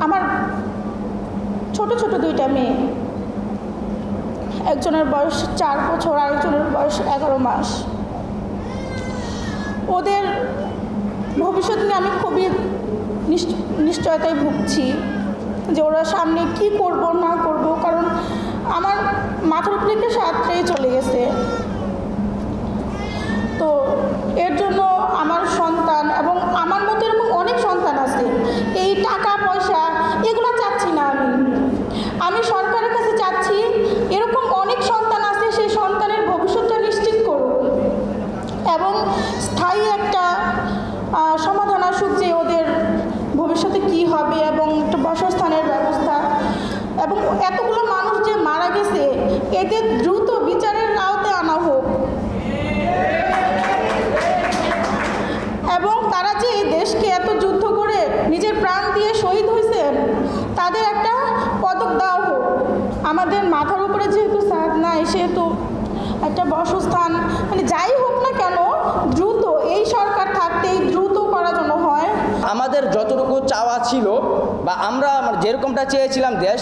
আমার ছোট ছোট দুইটা মেয়ে, একজনের বয়স 4 বছর, আরেকজনের বয়স 11 মাস। ওদের ভবিষ্যৎ নিয়ে আমি খুবই নিশ্চয়তায় ভুগছি যে ওরা সামনে কি করব না করব, কারণ আমার মাথার উপরে একটা সাতটাই চলে গেছে। তো এর জন্য আমার সন্তান এবং আমার মতো এরকম অনেক সন্তান আছে, এই টাকা পয়সা এগুলো চাচ্ছি না। আমি সরকারের কাছে চাচ্ছি এরকম অনেক সন্তান আছে, সেই সন্তানের ভবিষ্যৎটা নিশ্চিত করুন এবং স্থায়ী একটা সমাধান আসুক যে ওদের ভবিষ্যতে কি হবে এবং একটা বাসস্থানের ব্যবস্থা। এবং এতগুলো মানুষ যে মারা গেছে এদের দ্রুত বিচারের আওতায় আনা হোক এবং তারা যে এই দেশকে এত যুদ্ধ করে নিজের প্রাণ দিয়ে শহীদ হয়েছেন তাদের একটা পদক দেওয়া হোক। আমাদের মাথার উপরে যেহেতু ছাদ নাই, সেহেতু একটা বাসস্থান মানে যাই হোক না কেন দ্রুত এই সরকার থাকতেই দ্রুত করার জন্য হয়। আমাদের যতটুকু চাওয়া ছিল বা আমরা যেরকমটা চেয়েছিলাম দেশ,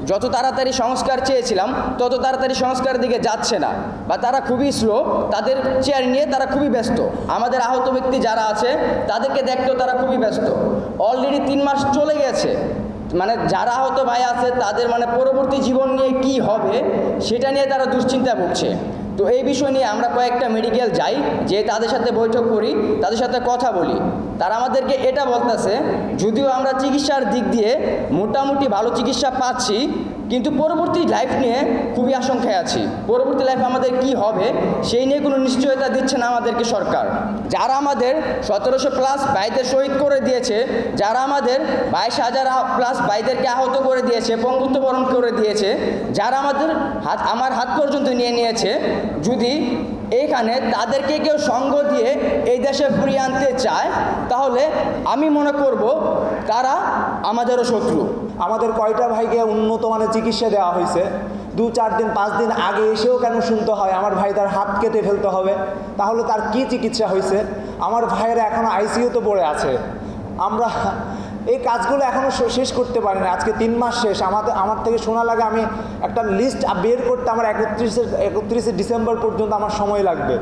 যত তাড়াতাড়ি সংস্কার চেয়েছিলাম তত তাড়াতাড়ি সংস্কারের দিকে যাচ্ছে না, বা তারা খুবই স্লো, তাদের চেয়ার নিয়ে তারা খুবই ব্যস্ত। আমাদের আহত ব্যক্তি যারা আছে তাদেরকে দেখতেও তারা খুবই ব্যস্ত। অলরেডি 3 মাস চলে গেছে, মানে যারা আহত ভাই আছে তাদের মানে পরবর্তী জীবন নিয়ে কি হবে সেটা নিয়ে তারা দুশ্চিন্তা ভুগছে। তো এই বিষয় নিয়ে আমরা কয়েকটা মেডিকেল যাই, যে তাদের সাথে বৈঠক করি, তাদের সাথে কথা বলি। তারা আমাদেরকে এটা বলতেছে যদিও আমরা চিকিৎসার দিক দিয়ে মোটামুটি ভালো চিকিৎসা পাচ্ছি, কিন্তু পরবর্তী লাইফ নিয়ে খুবই আশঙ্কায় আছি। পরবর্তী লাইফ আমাদের কি হবে সেই নিয়ে কোনো নিশ্চয়তা দিচ্ছে না আমাদেরকে সরকার। যারা আমাদের 1700+ ভাইদের শহীদ করে দিয়েছে, যারা আমাদের 22,000+ ভাইদেরকে আহত করে দিয়েছে, পঙ্গুত্ব বরণ করে দিয়েছে, যারা আমাদের আমার হাত পর্যন্ত নিয়ে নিয়েছে, যদি এইখানে তাদেরকে কেউ সঙ্গ দিয়ে এই দেশে ফিরিয়ে আনতে চায় তাহলে আমি মনে করব তারা আমাদেরও শত্রু। আমাদের কয়টা ভাইকে উন্নত মানের চিকিৎসা দেওয়া হয়েছে, 2-4 দিন 5 দিন আগে এসেও কেন শুনতে হয় আমার ভাই তার হাত কেটে ফেলতে হবে? তাহলে তার কি চিকিৎসা হয়েছে? আমার ভাইয়েরা এখনও আইসিইউতে পড়ে আছে। আমরা এই কাজগুলো এখনও শেষ করতে পারি না। আজকে 3 মাস শেষ। আমার থেকে শোনা লাগে আমি একটা লিস্ট বের করতে আমার 31শে ডিসেম্বর পর্যন্ত আমার সময় লাগবে।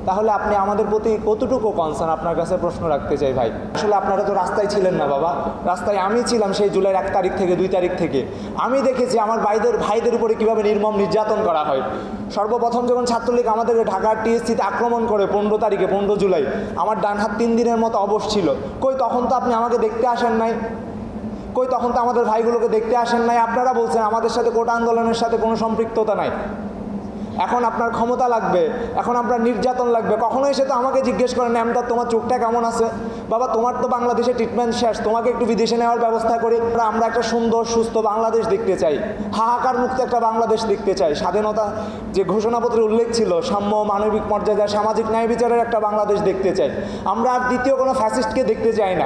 তাহলে আপনি আমাদের প্রতি কতটুকু কনসার্ন আপনার কাছে প্রশ্ন রাখতে চাই ভাই। আসলে আপনারা তো রাস্তায় ছিলেন না বাবা, রাস্তায় আমি ছিলাম সেই জুলাইয়ের 1 তারিখ থেকে 2 তারিখ থেকে। আমি দেখেছি আমার ভাইদের উপরে কীভাবে নির্মম নির্যাতন করা হয়। সর্বপ্রথম যখন ছাত্রলীগ আমাদেরকে ঢাকার টিএসসিতে আক্রমণ করে 15 তারিখে 15 জুলাই, আমার ডান হাত 3 দিনের মতো অবশ ছিল। কই তখন তো আপনি আমাকে দেখতে আসেন নাই, কই তখন তো আমাদের ভাইগুলোকে দেখতে আসেন নাই। আপনারা বলছেন আমাদের সাথে কোটা আন্দোলনের সাথে কোনো সম্পৃক্ততা নাই। এখন আপনার ক্ষমতা লাগবে, এখন আপনার নির্যাতন লাগবে। কখনো এসে তো আমাকে জিজ্ঞেস করেন এমটা তোমার চোখটা কেমন আছে? বাবা তোমার তো বাংলাদেশে ট্রিটমেন্ট শেষ, তোমাকে একটু বিদেশে নেওয়ার ব্যবস্থা করি। আমরা একটা সুন্দর সুস্থ বাংলাদেশ দেখতে চাই, হাহাকার মুক্ত একটা বাংলাদেশ দেখতে চাই। স্বাধীনতা যে ঘোষণাপত্রে উল্লেখ ছিল সাম্য, মানবিক মর্যাদা, সামাজিক ন্যায় বিচারের একটা বাংলাদেশ দেখতে চাই। আমরা আর দ্বিতীয় কোনো ফ্যাসিস্টকে দেখতে চাই না।